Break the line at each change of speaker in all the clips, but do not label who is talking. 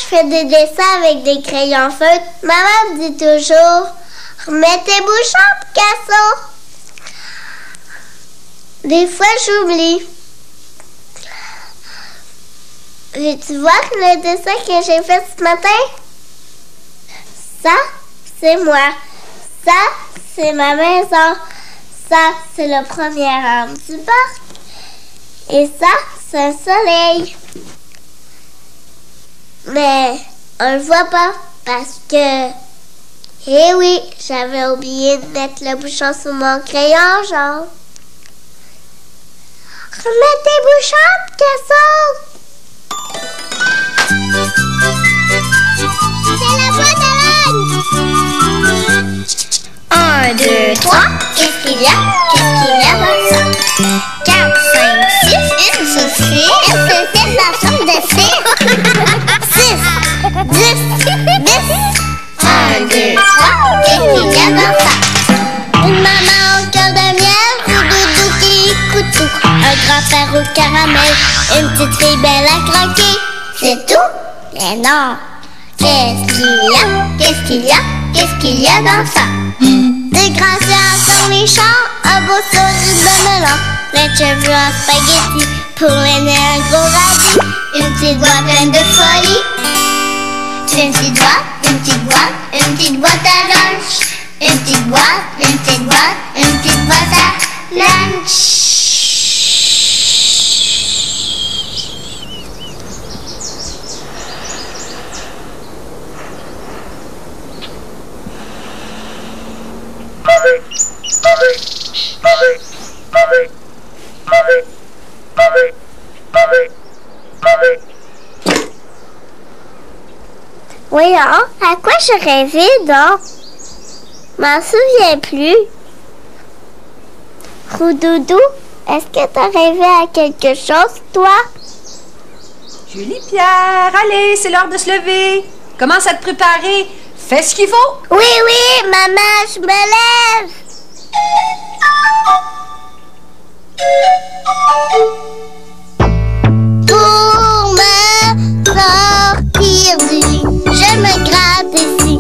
fais des dessins avec des crayons feutres, maman me dit toujours « Remets tes bouchons, Picasso ». Des fois, j'oublie. Veux-tu voir le dessin que j'ai fait ce matin? Ça, c'est moi. Ça, c'est ma maison. Ça, c'est le premier arbre du parc. Et ça, c'est un soleil. Mais on le voit pas parce que... Eh oui, j'avais oublié de mettre le bouchon sur mon crayon jaune. Remets tes bouchons, Picasso! C'est la boîte à lunch! 1, 2, 3, qu'est-ce qu'il y a? Qu'est-ce qu'il y a dans ça? 4, 5, 6, une saucisse. Une saucisse en forme de cire. 6, 10, 10. 1, 2, 3, qu'est-ce qu'il y a dans ça? Une maman au cœur de miel, Roudoudou qui écoute tout. Un grand-père au caramel, une petite fille belle à croquer. C'est tout? Mais non. Qu'est-ce qu'il y a? Qu'est-ce qu'il y a? Qu'est-ce qu'il y a dans ça? Des grands yeux en méchants, un beau sourire de melon, plein de cheveux en spaghetti, pour l'aîné un gros radis, une petite boîte pleine de folie. Une petite boîte, une petite boîte, une petite boîte à lunch. Une petite boîte, une petite boîte, une petite boîte à lunch. Voyons, à quoi je rêvais donc? M'en souviens plus. Roudoudou, est-ce que t'as rêvé à quelque chose, toi?
Julie Pierre, allez, c'est l'heure de se lever. Commence à te préparer. Fais ce qu'il faut.
Oui, oui, maman, je me lève. Pour me sortir du lit, je me gratte ici,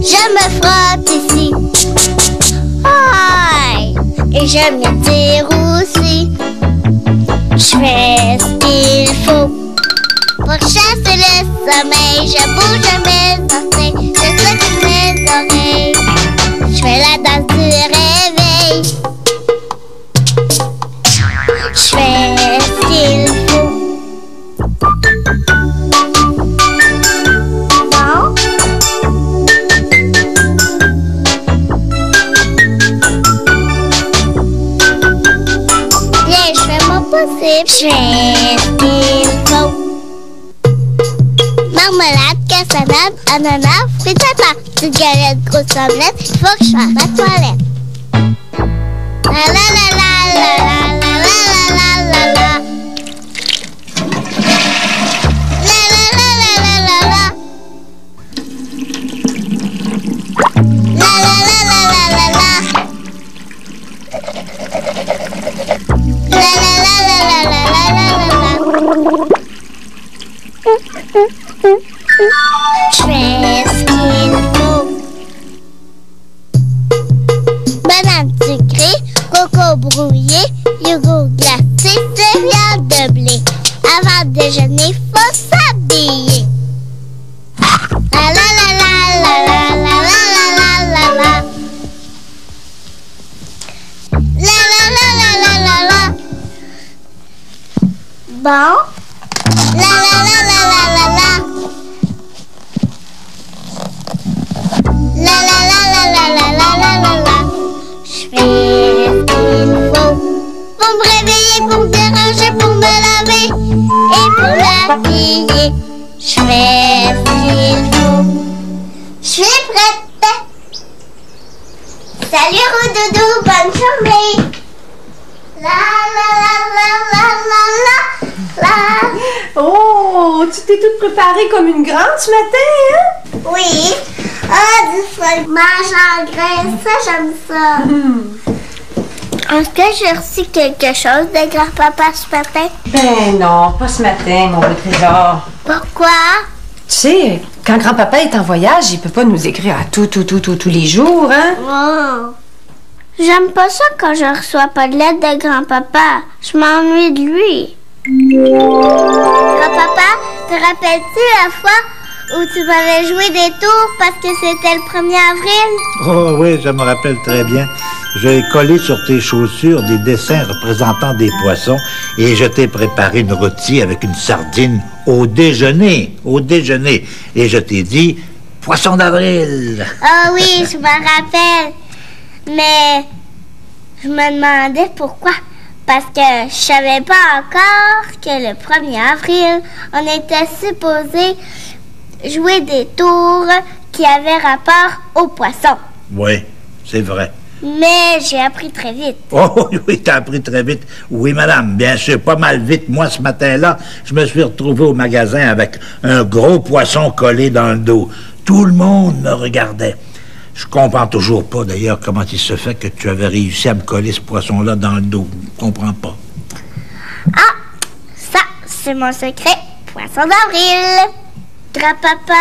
je me frotte ici. Aïe! Et je m'étire aussi. Je fais ce qu'il faut pour chasser le sommeil. Je bouge mes orteils, je secoue mes oreilles. Je fais la danse du réveil. Je fais ce qu'il faut. Non? Bien, je fais mon possible. Je fais ce qu'il faut. Marmelade, cassonade, ananas, fruits de papa, petite galette, grosse omelette, il faut que je fasse ma toilette. La la la la la la la la la la la. La la la la la la la. La la la la la la la. La la la la la la la la la. Je fais ce qu'il faut. Banane sucrée, coco brouillé, yogourt glacé, céréales de blé. Avant de déjeuner, faut s'habiller. La la la la la la la la la la la. La la la la la la la. Bon. La la la la la la la. La la la la la la la la la la. Je fais ce qu'il faut pour me réveiller, pour me déranger, pour me laver et pour m'habiller. Je fais ce qu'il faut. Je suis prête. Salut Roudoudou, bonne journée. La la la la la la la la.
Oh, tu t'es toute préparée comme une grande ce matin, hein?
Oui. Ah, du fromage en grains, ça, j'aime ça. Est-ce que j'ai reçu quelque chose de grand-papa ce matin?
Ben non, pas ce matin, mon beau trésor.
Pourquoi?
sais, quand grand-papa est en voyage, il peut pas nous écrire à tous les jours, hein?
Oh. J'aime pas ça quand je reçois pas de lettre de grand-papa. Je m'ennuie de lui. Grand-papa, te rappelles-tu la fois où tu m'avais joué des tours parce que c'était le 1er avril?
Oh oui, je me rappelle très bien. J'ai collé sur tes chaussures des dessins représentant des poissons et je t'ai préparé une rôtie avec une sardine au déjeuner. Et je t'ai dit, poisson d'avril.
Ah oui, je me rappelle. Mais je me demandais pourquoi. Parce que je savais pas encore que le 1er avril, on était supposé jouer des tours qui avaient rapport aux poissons.
Oui, c'est vrai.
Mais j'ai appris très vite.
Oh oui, t'as appris très vite. Oui, madame, bien sûr, pas mal vite. Moi, ce matin-là, je me suis retrouvé au magasin avec un gros poisson collé dans le dos. Tout le monde me regardait. Je comprends toujours pas, d'ailleurs, comment il se fait que tu avais réussi à me coller ce poisson-là dans le dos. Je comprends pas.
Ah, ça, c'est mon secret. Poisson d'avril. Grand-papa,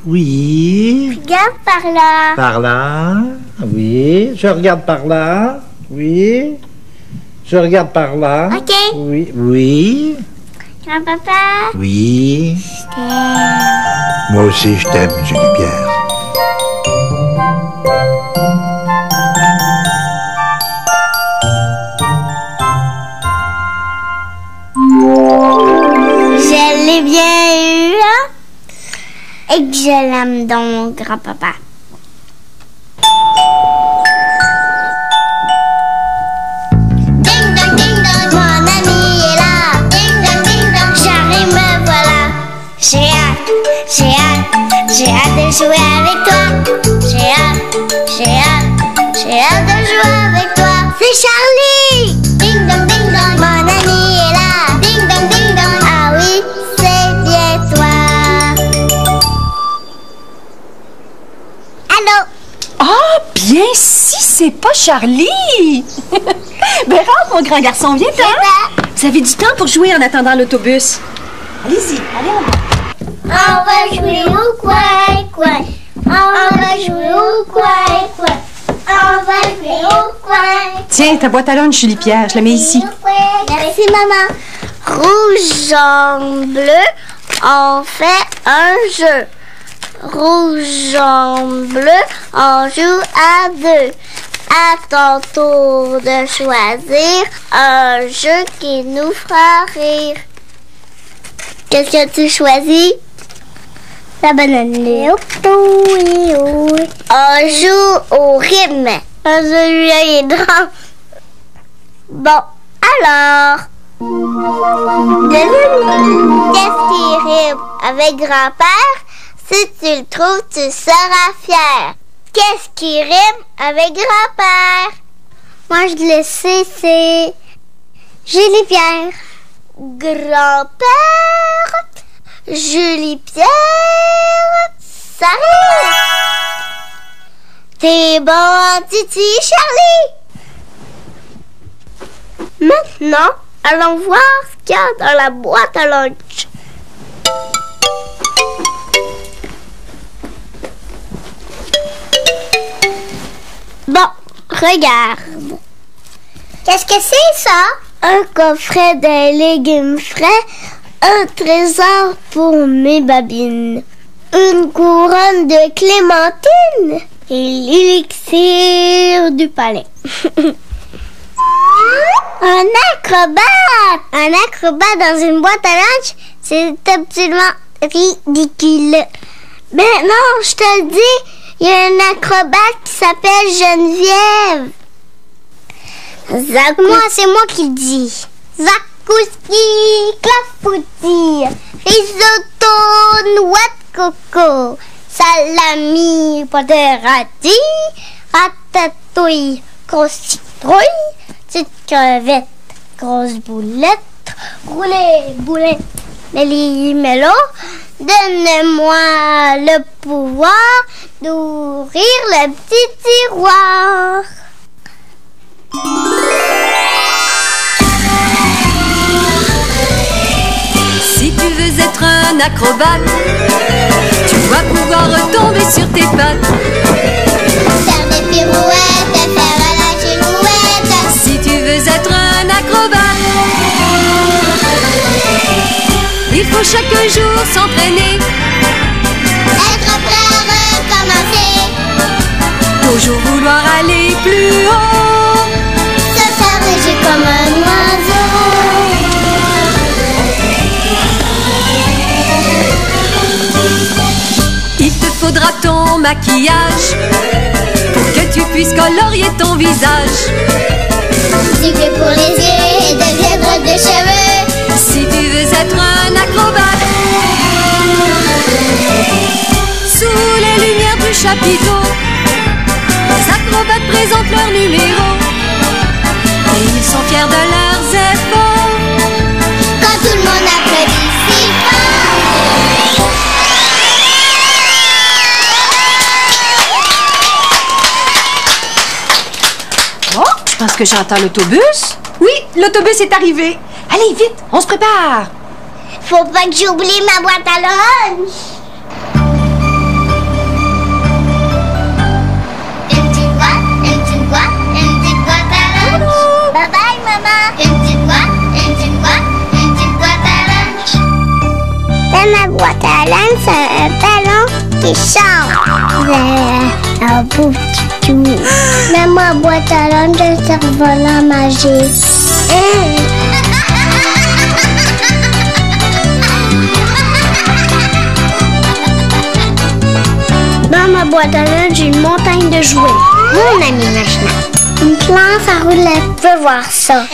Oui.
regarde par là.
Par là. Oui. Je regarde par là. Oui. Je regarde par là.
OK.
Oui. Oui.
Grand-papa,
Oui.
je t'aime.
Moi aussi, je t'aime, Julie Pierre.
Je l'ai bien eu, hein? Et que je l'aime donc, grand-papa. Ding dong, mon ami est là. Ding dong, j'arrive, me voilà. J'ai hâte de jouer avec toi. J'ai hâte de jouer avec toi. C'est Charlie! Ding dong, mon ami est là. Ding dong, ah oui, c'est bien toi. Allô?
Ah, bien, si c'est pas Charlie! Ben, rentre, mon grand garçon, viens,
Papa,
Vous avez du temps pour jouer en attendant l'autobus. Allez-y, allez, on va.
on va jouer au coin. On va jouer au coin. On va jouer au coin.
Tiens, ta boîte à lunch, Julie Pierre, je la mets ici.
Merci, maman. Rouge, jaune, bleu, on fait un jeu. Rouge, jaune, bleu, on joue à deux. À ton tour de choisir un jeu qui nous fera rire. Qu'est-ce que tu choisis? La banane. On joue au rythme. Celui-là, il est drôle. Bon, alors. Qu'est-ce qui rime avec grand-père? Si tu le trouves, tu seras fier. Qu'est-ce qui rime avec grand-père? Moi, je le sais, c'est Julie Pierre. Grand-père, Julie Pierre, ça rime. T'es bon, Titi, Charlie. Maintenant, allons voir ce qu'il y a dans la boîte à lunch. Bon, regarde. Qu'est-ce que c'est ça? Un coffret de légumes frais, un trésor pour mes babines, une couronne de clémentine et l'élixir du palais. Un acrobate! Un acrobate dans une boîte à lunch, c'est absolument ridicule. Ben non, je te le dis, il y a un acrobate qui s'appelle Geneviève. Moi, c'est moi qui le dis. Zakouski, clafoutis, risotto, noix de coco, salami, pâte de radis, ratatouille, grosse citrouille, petite crevette, grosse boulette, roulé, boulette, méli-mélo. Donne-moi le pouvoir d'ouvrir le petit tiroir.
Si tu veux être
un acrobate. Tu dois pouvoir retomber sur tes pattes.
Faire des pirouettes, faire la girouette.
Si tu veux être un acrobate, il faut chaque jour s'entraîner.
Être prêt à recommencer.
Toujours vouloir aller plus haut.
Se faire léger comme un oiseau.
Il te faudra ton maquillage pour que tu puisses colorier ton visage.
Du bleu pour les yeux et de vièdre de cheveux.
Si tu veux être un acrobate, sous les lumières du chapiteau, les acrobates présentent leur numéro et ils sont fiers de leurs efforts.
Quand tout le monde applaudit si fort.
Bon, je pense que j'entends l'autobus. Oui, l'autobus est arrivé. Allez, vite, on se prépare.
Faut pas que j'oublie ma boîte à lunch. Une petite boîte à lunch. Bye bye, maman. Une petite boîte à lunch. Dans ma boîte à lunch, c'est un ballon qui chante. Un beau petit tout. Dans ma boîte à lunch, un cerf-volant magique. Dans ma boîte à lunch, j'ai une montagne de jouets. Mon ami machin. Une planche à roulettes. Veux voir ça.